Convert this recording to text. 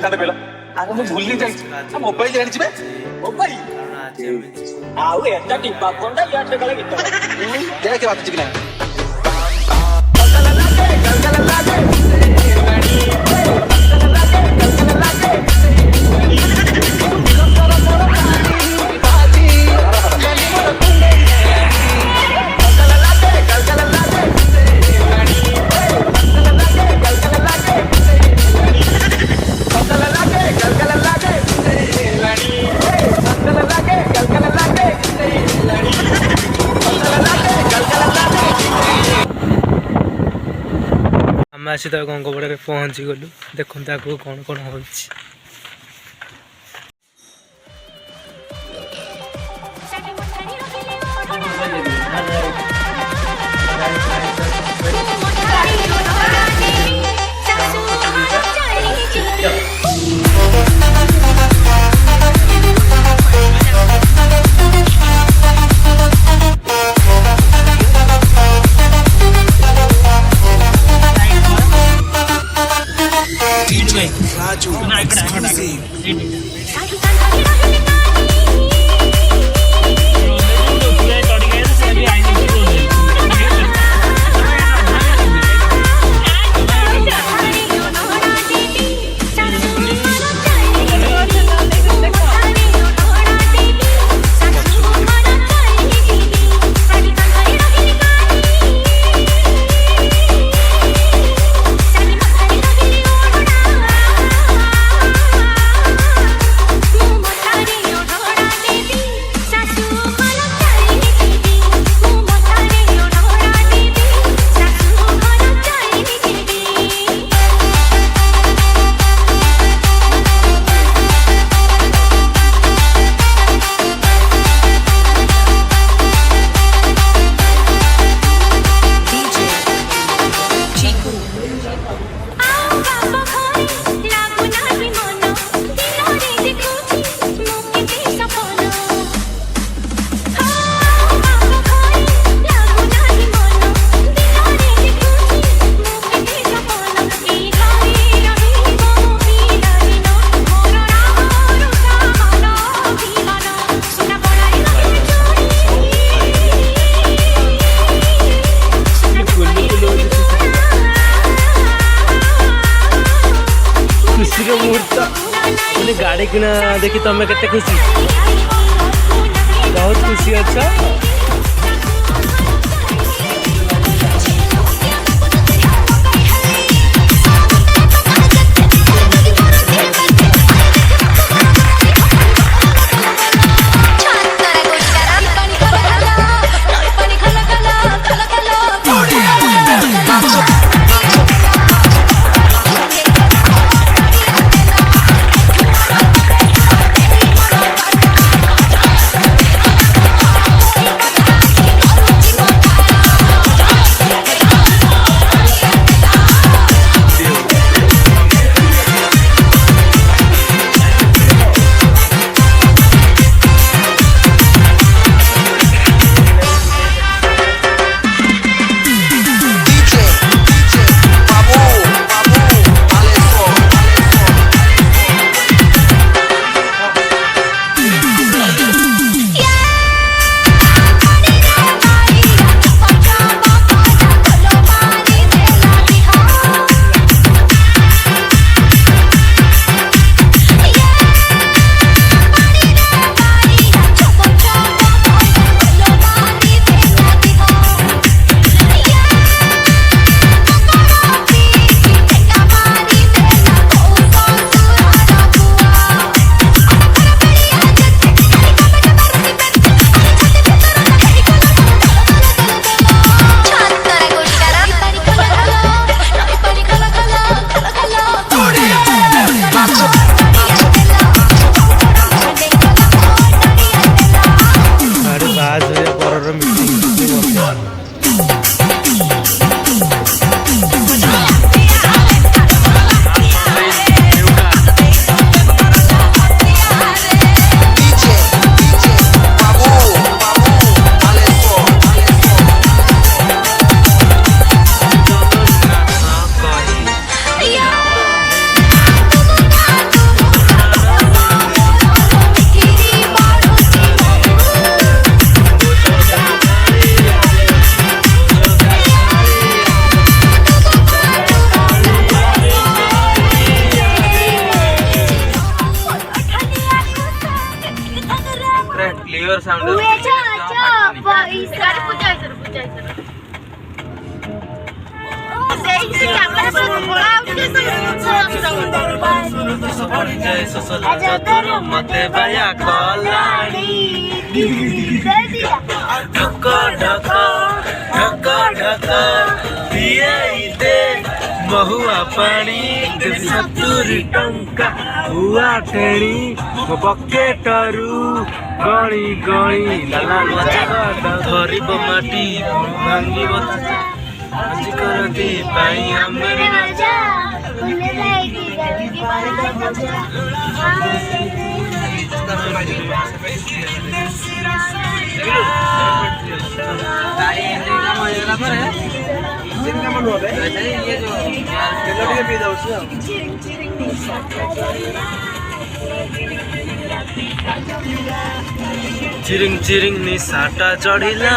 था पहला अरे मैं भूल नहीं जाई मोबाइल जानि छिबे मोबाइल आउ एटा टिपा कोंडा यार से गला गीत देखा के बात चिकना आम आसी तो गंगबड़े पहुँची गलु देखते आगे कौन कौन हो गाड़ी किना देखी तुम्हें केते खुशी बहुत खुशी अच्छा ସାଉଣ୍ଡ ଉଏ ଚ ପଇସା ପୂଜା ସେଇ କ୍ୟାମେରା ସବୁ ଗୋଳା ପଡ଼ିଯାଏ ଶୋଷଲା ଚତୁର ମତେ ବାୟା କଲାଣି ଢକ ଢକ ଢକ ଢକ ପିଆଇ ଦେ ମହୁଆ ପାଣି ଦେବି 70 ଟଙ୍କା ହୁଆ ଟେଣି ମୋ ପକେଟରୁ ଗଳି ଗଳି ଧରିବ ମାଟି ଭାଙ୍ଗିବ ଆଜି କରନ୍ତି ପାଇଁ ଆମର ଚିରିଂ ଚିରିଂ ନିଶାଟା ଚଢିଲା